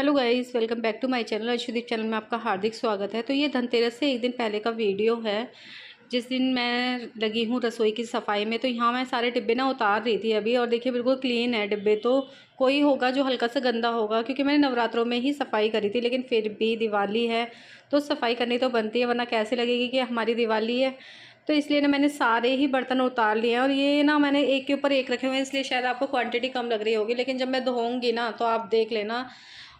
Hello guys, welcome back to my channel. Arshdeep channel में आपका हार्दिक स्वागत है। तो ये धनतेरस से एक दिन पहले का वीडियो है, जिस दिन मैं लगी हूँ रसोई की सफाई में। तो यहाँ मैं सारे डिब्बे ना उतार रही थी अभी, और देखिए बिल्कुल क्लीन है डिब्बे। तो कोई होगा जो हल्का सा गंदा होगा, क्योंकि मैंने नवरात्रों में ही सफाई करी थी, लेकिन फिर भी दिवाली है तो सफाई करनी तो बनती है, वरना कैसे लगेगी कि हमारी दिवाली है। तो इसलिए ना मैंने सारे ही बर्तन उतार लिए हैं, और ये ना मैंने एक के ऊपर एक रखे हुए हैं, इसलिए शायद आपको क्वांटिटी कम लग रही होगी, लेकिन जब मैं धोऊंगी ना तो आप देख लेना।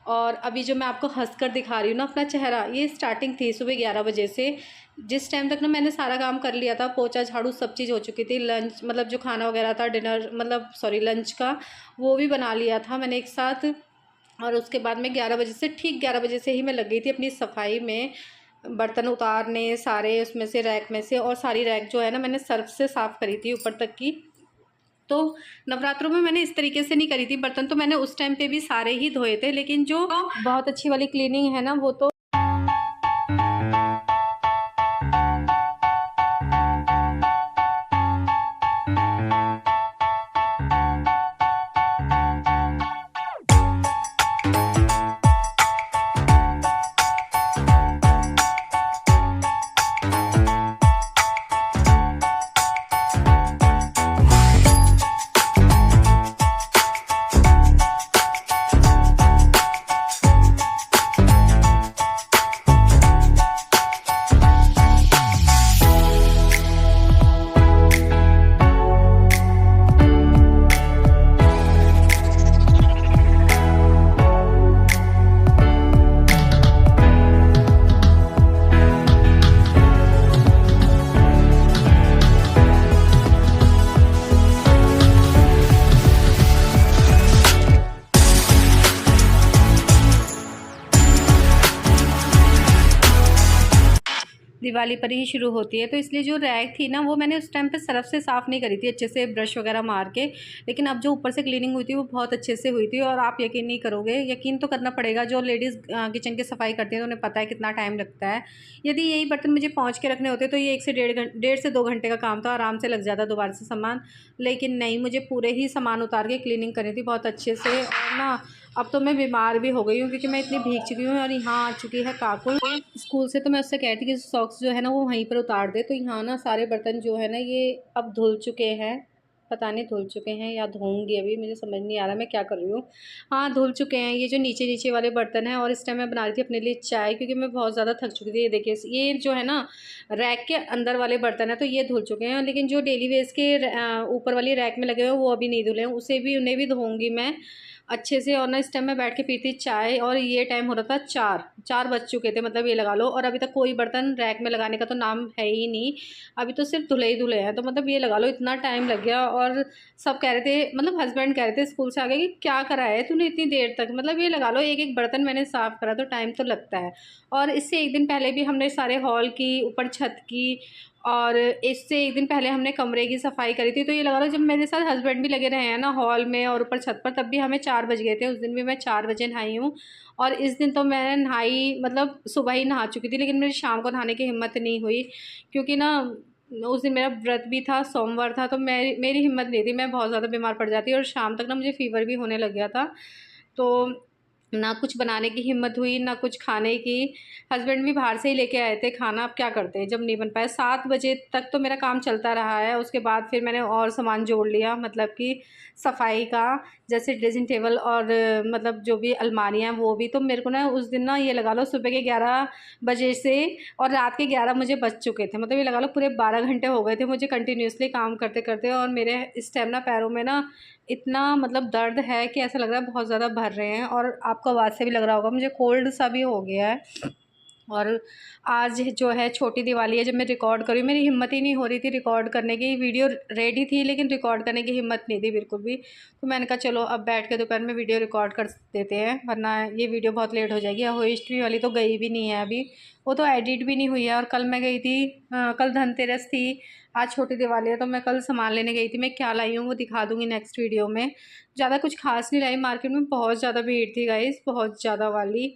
और अभी जो मैं आपको हंसकर दिखा रही हूँ ना अपना चेहरा, ये स्टार्टिंग थी सुबह 11 बजे से। जिस टाइम तक ना मैंने सारा काम कर लिया था, पोछा झाड़ू सब चीज़ हो चुकी थी, लंच मतलब जो खाना वगैरह था, डिनर मतलब सॉरी लंच का, वो भी बना लिया था मैंने एक साथ। और उसके बाद में 11 बजे से, ठीक 11 बजे से ही मैं लग गई थी अपनी सफाई में, बर्तन उतारने सारे उसमें से, रैक में से। और सारी रैक जो है ना मैंने सर्फ से साफ़ करी थी ऊपर तक की। तो नवरात्रों में मैंने इस तरीके से नहीं करी थी, बर्तन तो मैंने उस टाइम पे भी सारे ही धोए थे, लेकिन जो बहुत अच्छी वाली क्लीनिंग है ना वो तो दिवाली पर ही शुरू होती है। तो इसलिए जो रैक थी ना वो मैंने उस टाइम पे सरफ से साफ़ नहीं करी थी अच्छे से, ब्रश वगैरह मार के। लेकिन अब जो ऊपर से क्लीनिंग हुई थी वो बहुत अच्छे से हुई थी, और आप यकीन नहीं करोगे, यकीन तो करना पड़ेगा, जो लेडीज़ किचन की सफाई करती हैं तो उन्हें पता है कितना टाइम लगता है। यदि यही बर्तन मुझे पहुँच के रखने होते तो ये 1 से 1.5 से 2 घंटे का काम था, आराम से लग जाता दोबारा से सामान। लेकिन नहीं, मुझे पूरे ही सामान उतार के क्लीनिंग करनी थी बहुत अच्छे से। और ना अब तो मैं बीमार भी हो गई हूँ, क्योंकि मैं इतनी भीग चुकी हूँ। और यहाँ आ चुकी है काकुल स्कूल से, तो मैं उससे कहती कि सॉक्स जो है ना वो वहीं पर उतार दे। तो यहाँ ना सारे बर्तन जो है ना ये अब धुल चुके हैं, पता नहीं धुल चुके हैं या धोऊंगी, अभी मुझे समझ नहीं आ रहा मैं क्या कर रही हूँ। हाँ, धुल चुके हैं ये जो नीचे नीचे वाले बर्तन हैं। और इस टाइम मैं बना रही थी अपने लिए चाय, क्योंकि मैं बहुत ज़्यादा थक चुकी थी। ये देखिए, ये जो है ना रैक के अंदर वाले बर्तन है तो ये धुल चुके हैं, लेकिन जो डेली वेज के ऊपर वाली रैक में लगे हुए हैं वो अभी नहीं धुले हैं, उसे भी उन्हें भी धोऊंगी मैं अच्छे से। और ना इस टाइम मैं बैठ के पीती चाय, और ये टाइम हो रहा था 4 बज चुके थे, मतलब ये लगा लो। और अभी तक कोई बर्तन रैक में लगाने का तो नाम है ही नहीं, अभी तो सिर्फ धुले ही धुले हैं। तो मतलब ये लगा लो इतना टाइम लग गया। और सब कह रहे थे, मतलब हस्बैंड कह रहे थे स्कूल से आके कि क्या करा है तूने इतनी देर तक, मतलब ये लगा लो एक एक बर्तन मैंने साफ़ करा तो टाइम तो लगता है। और इससे एक दिन पहले भी हमने सारे हॉल की, ऊपर छत की, और इससे एक दिन पहले हमने कमरे की सफाई करी थी। तो ये लगा लो जब मेरे साथ हस्बैंड भी लगे रहे हैं ना हॉल में और ऊपर छत पर, तब भी हमें 4 बज गए थे। उस दिन भी मैं 4 बजे नहाई हूँ। और इस दिन तो मैं नहाई, मतलब सुबह ही नहा चुकी थी, लेकिन मेरी शाम को नहाने की हिम्मत नहीं हुई, क्योंकि ना उस दिन मेरा व्रत भी था, सोमवार था। तो मेरी मेरी हिम्मत नहीं थी, मैं बहुत ज़्यादा बीमार पड़ जाती, और शाम तक ना मुझे फ़ीवर भी होने लग गया था। तो ना कुछ बनाने की हिम्मत हुई, ना कुछ खाने की। हस्बैंड भी बाहर से ही लेके आए थे खाना, अब क्या करते हैं जब नहीं बन पाया। 7 बजे तक तो मेरा काम चलता रहा है, उसके बाद फिर मैंने और सामान जोड़ लिया, मतलब कि सफाई का, जैसे ड्रेसिंग टेबल और मतलब जो भी अलमारियाँ वो भी। तो मेरे को ना उस दिन ना ये लगा लो सुबह के 11 बजे से और रात के 11 मुझे बज चुके थे, मतलब ये लगा लो पूरे 12 घंटे हो गए थे मुझे कंटिन्यूसली काम करते करते। और मेरे इस टाइम ना पैरों में ना इतना मतलब दर्द है कि ऐसा लग रहा है बहुत ज़्यादा भर रहे हैं। और आपको आवाज़ से भी लग रहा होगा मुझे कोल्ड सा भी हो गया है। और आज जो है छोटी दिवाली है, जब मैं रिकॉर्ड करी मेरी हिम्मत ही नहीं हो रही थी रिकॉर्ड करने की। वीडियो रेडी थी लेकिन रिकॉर्ड करने की हिम्मत नहीं थी बिल्कुल भी। तो मैंने कहा चलो अब बैठ के दोपहर में वीडियो रिकॉर्ड कर देते हैं, वरना ये वीडियो बहुत लेट हो जाएगी। होइस्ट्री वाली तो गई भी नहीं है अभी, वो तो एडिट भी नहीं हुई है। और कल मैं गई थी, कल धनतेरस थी, आज छोटी दिवाली है, तो मैं कल सामान लेने गई थी। मैं क्या लाई हूँ वो दिखा दूँगी नेक्स्ट वीडियो में। ज़्यादा कुछ खास नहीं लाई, मार्केट में बहुत ज़्यादा भीड़ थी गाइस, बहुत ज़्यादा वाली।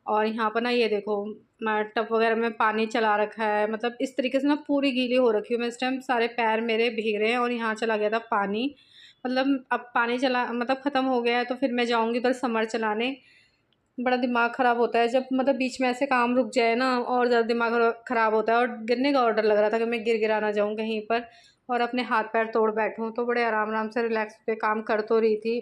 और यहाँ पर ना ये देखो, मैं टब वगैरह में पानी चला रखा है, मतलब इस तरीके से ना पूरी गीली हो रखी हूँ मैं इस टाइम, सारे पैर मेरे भीग रहे हैं। और यहाँ चला गया था पानी, मतलब अब पानी चला मतलब ख़त्म हो गया है, तो फिर मैं जाऊँगी उधर समर चलाने। बड़ा दिमाग ख़राब होता है जब मतलब बीच में ऐसे काम रुक जाए ना, और ज़्यादा दिमाग ख़राब होता है। और गिरने का ऑर्डर लग रहा था कि मैं गिर गिरा ना जाऊँ कहीं पर और अपने हाथ पैर तोड़ बैठूँ। तो बड़े आराम आराम से रिलैक्स पे काम कर तो रही थी।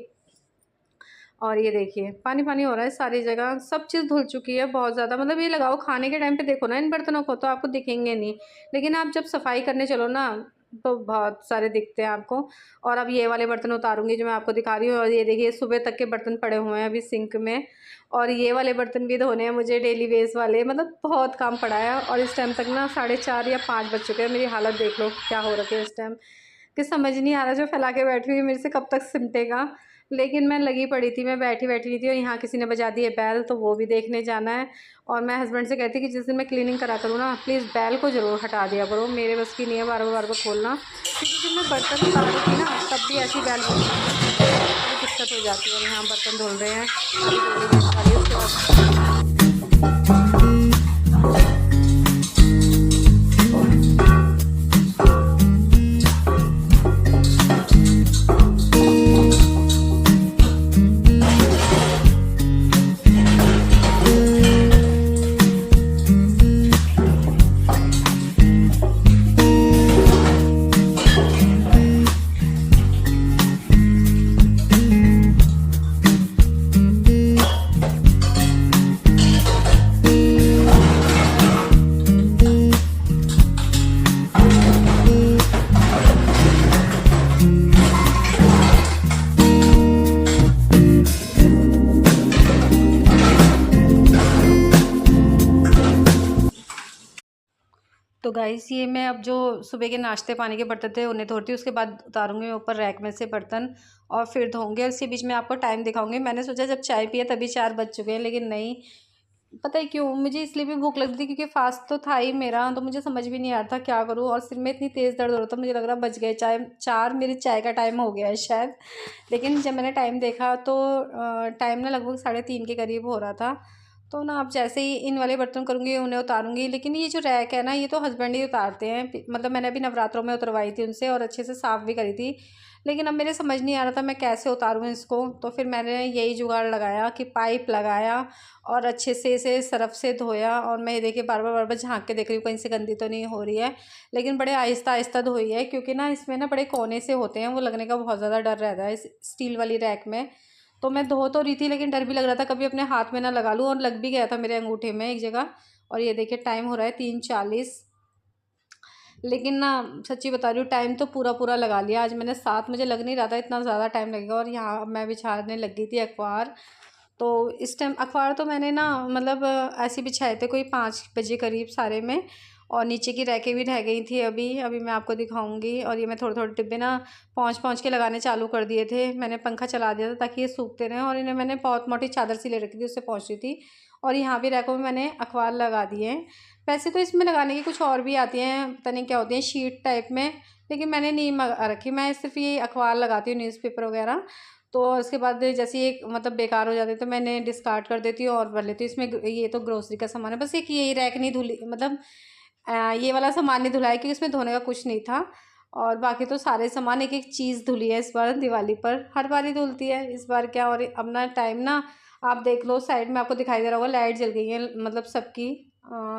और ये देखिए पानी पानी हो रहा है सारी जगह, सब चीज़ धुल चुकी है बहुत ज़्यादा। मतलब ये लगाओ खाने के टाइम पे देखो ना इन बर्तनों को तो आपको दिखेंगे नहीं, लेकिन आप जब सफाई करने चलो ना तो बहुत सारे दिखते हैं आपको। और अब ये वाले बर्तन उतारूंगी जो मैं आपको दिखा रही हूँ। और ये देखिए सुबह तक के बर्तन पड़े हुए हैं अभी सिंक में, और ये वाले बर्तन भी धोने हैं मुझे डेली बेस वाले। मतलब बहुत काम पड़ा है। और इस टाइम तक ना 4:30 या 5 बज चुके हैं। मेरी हालत देख लो क्या हो रखी है इस टाइम, कि समझ नहीं आ रहा जो फैला के बैठी हुई मेरे से कब तक सिमटेगा। लेकिन मैं लगी पड़ी थी, मैं बैठी बैठी नहीं थी। और यहाँ किसी ने बजा दी है बैल, तो वो भी देखने जाना है। और मैं हस्बैंड से कहती कि जिस दिन मैं क्लीनिंग करा करूँ ना प्लीज़ बैल को ज़रूर हटा दिया करो, मेरे बस की नहीं है बार बार खोलना। क्योंकि जब मैं बर्तन उतार रही थी ना तब भी ऐसी बैल बजी, बड़ी दिक्कत हो जाती है। और यहाँ बर्तन धुल रहे हैं अभी थोड़ी देर वाली, उसके बाद तो गाइस ये मैं अब जो सुबह के नाश्ते पानी के बर्तन थे उन्हें धोती हूँ, उसके बाद उतारूंगी मैं ऊपर रैक में से बर्तन और फिर धोऊंगी। और इसके बीच में आपको टाइम दिखाऊंगी। मैंने सोचा जब चाय पिया तभी 4 बज चुके हैं, लेकिन नहीं, पता है क्यों, मुझे इसलिए भी भूख लग रही थी क्योंकि फास्ट तो था ही मेरा। तो मुझे समझ भी नहीं आ रहा था क्या करूँ, और सिर में इतनी तेज़ दर्द हो रहा था, मुझे लग रहा बज गए चाय 4, मेरी चाय का टाइम हो गया है शायद। लेकिन जब मैंने टाइम देखा तो टाइम ना लगभग 3:30 के करीब हो रहा था। तो ना अब जैसे ही इन वाले बर्तन करूँगी उन्हें उतारूँगी। लेकिन ये जो रैक है ना ये तो हस्बैंड ही उतारते हैं। मतलब मैंने अभी नवरात्रों में उतरवाई थी उनसे और अच्छे से साफ़ भी करी थी। लेकिन अब मेरे समझ नहीं आ रहा था मैं कैसे उतारूँ इसको। तो फिर मैंने यही जुगाड़ लगाया कि पाइप लगाया और अच्छे से इसे सरफ़ से धोया। और मैं ये देखिए बार बार झाँक के देख रही हूँ कहीं से गंदी तो नहीं हो रही है। लेकिन बड़े आहिस्ता आहिस्ता धोई है क्योंकि ना इसमें ना बड़े कोने से होते हैं, वो लगने का बहुत ज़्यादा डर रहता है इस स्टील वाली रैक में। तो मैं धो तो रही थी लेकिन डर भी लग रहा था कभी अपने हाथ में ना लगा लूँ, और लग भी गया था मेरे अंगूठे में एक जगह। और ये देखिए टाइम हो रहा है 3:40। लेकिन ना सच्ची बता रही हूँ टाइम तो पूरा पूरा लगा लिया आज मैंने 7, मुझे लग नहीं रहा था इतना ज़्यादा टाइम लगेगा। और यहाँ मैं बिछाने लग गई थी अखबार। तो इस टाइम अखबार तो मैंने ना मतलब ऐसे बिछाए थे कोई 5 बजे करीब सारे में। और नीचे की रैकें भी रह गई थी अभी अभी मैं आपको दिखाऊंगी। और ये मैं थोड़े थोड़े डिब्बे ना पहुँच पहुँच के लगाने चालू कर दिए थे। मैंने पंखा चला दिया था ताकि ये सूखते रहें। और इन्हें मैंने बहुत मोटी चादर सी ले रखी थी, उससे पहुँच रही थी। और यहाँ भी रैकों में मैंने अखबार लगा दिए हैं। वैसे तो इसमें लगाने की कुछ और भी आती हैं, पता नहीं क्या होती हैं, शीट टाइप में। लेकिन मैंने नहीं मंगा रखी, मैं सिर्फ ये अखबार लगाती हूँ न्यूज़पेपर वगैरह। तो उसके बाद जैसे ये मतलब बेकार हो जाते तो मैंने डिस्कार्ड कर देती हूँ और भर लेती हूँ। इसमें ये तो ग्रोसरी का सामान है, बस एक यही रैक नहीं धुली, मतलब ये वाला सामान नहीं धुला है क्योंकि इसमें धोने का कुछ नहीं था। और बाकी तो सारे सामान एक एक चीज़ धुली है इस बार दिवाली पर, हर बार ही धुलती है इस बार क्या। और अब ना टाइम ना आप देख लो साइड में आपको दिखाई दे रहा होगा लाइट जल गई है, मतलब सबकी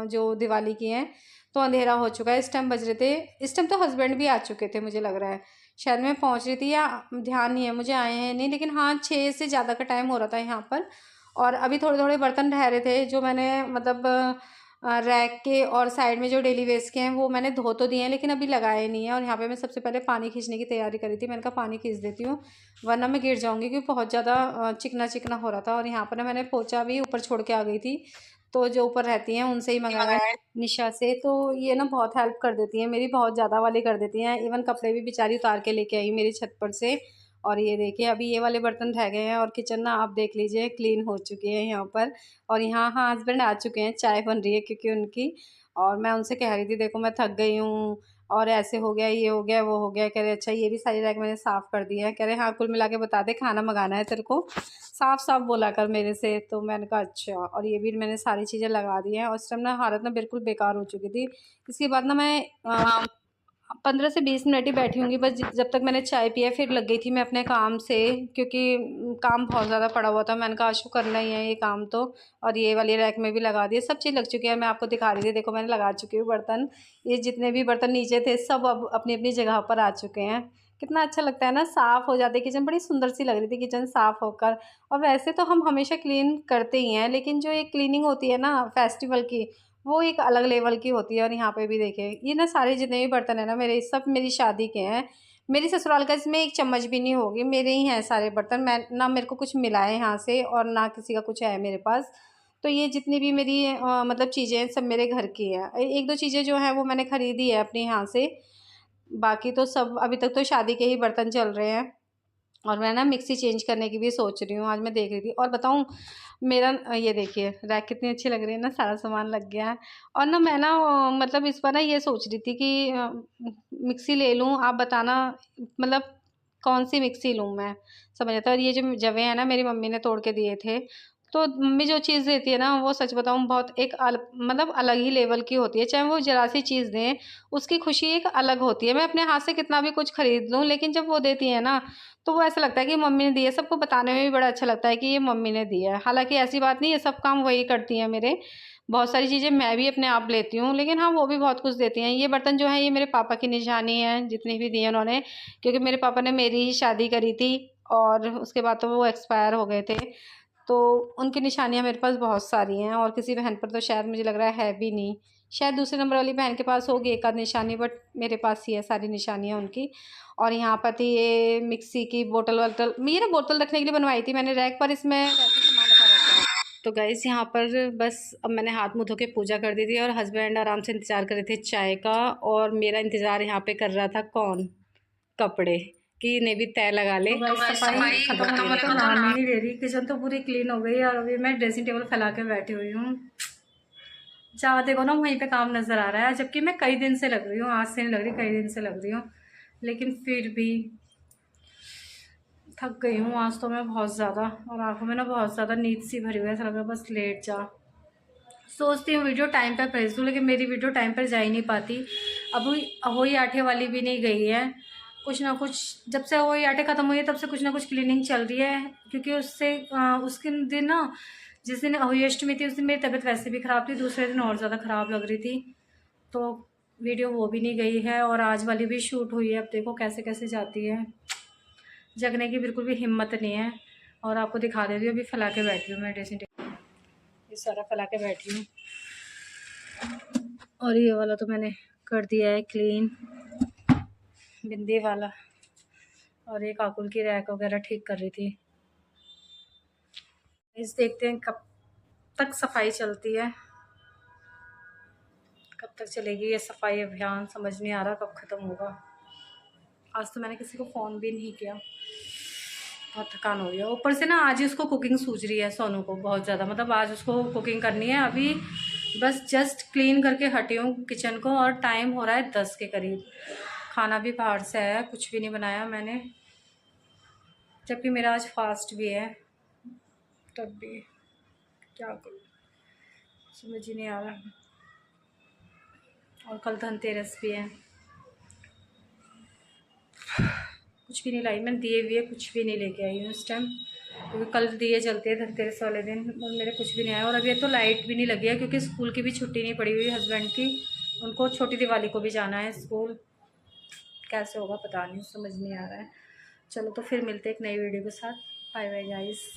जो दिवाली की हैं। तो अंधेरा हो चुका है, इस टाइम बज रहे थे, इस टाइम तो हस्बैंड भी आ चुके थे मुझे लग रहा है। शायद मैं पहुंच रही थी या ध्यान नहीं है मुझे आए हैं नहीं, लेकिन हाँ 6 से ज़्यादा का टाइम हो रहा था यहाँ पर। और अभी थोड़े थोड़े बर्तन रह रहे थे जो मैंने मतलब रैक के और साइड में जो डेली वेस्ट के हैं वो मैंने धो तो दिए हैं लेकिन अभी लगाए नहीं है। और यहाँ पे मैं सबसे पहले पानी खींचने की तैयारी करी थी, मैंने कहा पानी खींच देती हूँ वरना मैं गिर जाऊँगी क्योंकि बहुत ज़्यादा चिकना चिकना हो रहा था। और यहाँ पर ना मैंने पोछा भी ऊपर छोड़ के आ गई थी, तो जो ऊपर रहती हैं उनसे ही मंगाया है निशा से। तो ये ना बहुत हेल्प कर देती हैं मेरी, बहुत ज़्यादा वाली कर देती हैं। इवन कपड़े भी बेचारी उतार के लेके आई मेरी छत पर से। और ये देखिए अभी ये वाले बर्तन रह गए हैं और किचन ना आप देख लीजिए क्लीन हो चुकी है यहाँ पर। और यहाँ हाँ हस्बैंड आ चुके हैं, चाय बन रही है क्योंकि उनकी। और मैं उनसे कह रही थी देखो मैं थक गई हूँ और ऐसे हो गया, ये हो गया, वो हो गया। कह रहे अच्छा ये भी सारी रैक मैंने साफ़ कर दिया है। कह रहे हाँ कुल मिला के बता दे खाना मंगाना है तेरे को, साफ साफ बोला कर मेरे से। तो मैंने कहा अच्छा। और ये भी मैंने सारी चीज़ें लगा दी हैं। और उस टाइम ना हालत ना बिल्कुल बेकार हो चुकी थी। इसके बाद ना मैं 15 से 20 मिनट ही बैठी होंगी बस, जब तक मैंने चाय पिया फिर लग गई थी मैं अपने काम से, क्योंकि काम बहुत ज़्यादा पड़ा हुआ था। मैंने कहा आज तो करना ही है ये काम तो। और ये वाली रैक में भी लगा दिए, सब चीज़ लग चुकी है। मैं आपको दिखा रही थी, देखो मैंने लगा चुकी हूँ बर्तन। ये जितने भी बर्तन नीचे थे सब अब अपनी अपनी जगह पर आ चुके हैं। कितना अच्छा लगता है ना, साफ़ हो जाती है किचन, बड़ी सुंदर सी लग रही थी किचन साफ़ होकर। और वैसे तो हम हमेशा क्लीन करते ही हैं, लेकिन जो ये क्लीनिंग होती है ना फेस्टिवल की, वो एक अलग लेवल की होती है। और यहाँ पे भी देखिए ये ना सारे जितने भी बर्तन है ना मेरे, सब मेरी शादी के हैं। मेरी ससुराल का इसमें एक चम्मच भी नहीं होगी, मेरे ही हैं सारे बर्तन। मैं ना, मेरे को कुछ मिला है यहाँ से और ना किसी का कुछ है मेरे पास। तो ये जितनी भी मेरी मतलब चीज़ें हैं सब मेरे घर की हैं। एक दो चीज़ें जो हैं वो मैंने ख़रीदी है अपने यहाँ से, बाकी तो सब अभी तक तो शादी के ही बर्तन चल रहे हैं। और मैं ना मिक्सी चेंज करने की भी सोच रही हूँ, आज मैं देख रही थी। और बताऊँ मेरा ये देखिए रैक कितनी अच्छी लग रही है ना, सारा सामान लग गया है। और ना मैं ना मतलब इस बार ना ये सोच रही थी कि मिक्सी ले लूँ, आप बताना मतलब कौन सी मिक्सी लूँ मैं, समझ आता है। और ये जो जवे हैं ना मेरी मम्मी ने तोड़ के दिए थे, तो मम्मी जो चीज़ देती है ना वो सच बताऊँ बहुत एक मतलब अलग ही लेवल की होती है। चाहे वो ज़रा सी चीज़ दें, उसकी खुशी एक अलग होती है। मैं अपने हाथ से कितना भी कुछ खरीद लूँ, लेकिन जब वो देती है ना तो वो ऐसा लगता है कि मम्मी ने दी है। सबको बताने में भी बड़ा अच्छा लगता है कि ये मम्मी ने दी है। हालाँकि ऐसी बात नहीं है, सब काम वही करती हैं मेरे। बहुत सारी चीज़ें मैं भी अपने आप लेती हूँ, लेकिन हाँ, वो भी बहुत कुछ देती हैं। ये बर्तन जो हैं ये मेरे पापा की निशानी है, जितनी भी दी है उन्होंने, क्योंकि मेरे पापा ने मेरी ही शादी करी थी और उसके बाद तो वो एक्सपायर हो गए थे। तो उनकी निशानियाँ मेरे पास बहुत सारी हैं, और किसी बहन पर तो शायद मुझे लग रहा है भी नहीं। शायद दूसरे नंबर वाली बहन के पास होगी एक आध निशानी, बट मेरे पास ही है सारी निशानियाँ उनकी। और यहाँ पर थी ये मिक्सी की बोतल-वोतल, ये ना बोतल रखने के लिए बनवाई थी मैंने रैक पर, इसमें वैसे सामान रखा रहता है। तो गाइस यहाँ पर बस अब मैंने हाथ मुँह धो के पूजा कर दी थी और हस्बैंड आराम से इंतज़ार कर रहे थे चाय का, और मेरा इंतज़ार यहाँ पे कर रहा था कौन? कपड़े, कि इन्हें भी तय लगा ले। तो सफाई खत्म होने का तो नाम ही नहीं ले रही। किचन तो पूरी क्लीन हो गई और अभी मैं ड्रेसिंग टेबल फैला के बैठी हुई हूँ। जहाँ देखो ना वहीं पे काम नज़र आ रहा है, जबकि मैं कई दिन से लग रही हूँ, आज से नहीं लग रही, कई दिन से लग रही हूँ। लेकिन फिर भी थक गई हूँ आज तो मैं बहुत ज़्यादा, और आंखों में ना बहुत ज़्यादा नींद सी भरी हुई है, ऐसा लग रहा है बस लेट जा। सोचती हूँ वीडियो टाइम पर भेज दूँ, लेकिन मेरी वीडियो टाइम पर जा ही नहीं पाती। अभी अहोई आटे वाली भी नहीं गई है, कुछ ना कुछ जब से अहोई आटे ख़त्म हुई है तब से कुछ ना कुछ क्लीनिंग चल रही है। क्योंकि उससे उसके दिन ना, जिस दिन अहोई अष्टमी थी उस दिन मेरी तबीयत वैसे भी ख़राब थी, दूसरे दिन और ज़्यादा ख़राब लग रही थी। तो वीडियो वो भी नहीं गई है, और आज वाली भी शूट हुई है। अब देखो कैसे कैसे जाती है, जगने की बिल्कुल भी हिम्मत नहीं है। और आपको दिखा देती हूँ, अभी फैला के बैठी हूँ मैं ड्रेसिंग टेबल, ये सारा फैला के बैठी हूँ। और ये वाला तो मैंने कर दिया है क्लीन, बिंदी वाला। और एक काकुल की रैक वगैरह ठीक कर रही थी। इस देखते हैं कब तक सफाई चलती है, कब तक चलेगी ये सफाई अभियान, समझ नहीं आ रहा कब ख़त्म होगा। आज तो मैंने किसी को फ़ोन भी नहीं किया, बहुत थकान हो रही है। ऊपर से ना आज ही उसको कुकिंग सूझ रही है सोनू को बहुत ज़्यादा, मतलब आज उसको कुकिंग करनी है। अभी बस जस्ट क्लीन करके हटी हूँ किचन को, और टाइम हो रहा है 10 के करीब। खाना भी बाहर से आया, कुछ भी नहीं बनाया मैंने, जबकि मेरा आज फास्ट भी है। तब भी क्या करूँ समझ ही नहीं आ रहा। और कल धनतेरस भी है, कुछ भी नहीं लाई मैंने, दिए हुए कुछ भी नहीं लेके आई हूँ इस टाइम, क्योंकि कल दिए जलते हैं धनतेरस वाले दिन, और मेरे कुछ भी नहीं आया। और अभी तो लाइट भी नहीं लगी है, क्योंकि स्कूल की भी छुट्टी नहीं पड़ी हुई हस्बैंड की, उनको छोटी दिवाली को भी जाना है स्कूल। कैसे होगा पता नहीं, समझ नहीं आ रहा है। चलो तो फिर मिलते एक नई वीडियो के साथ। Bye bye guys.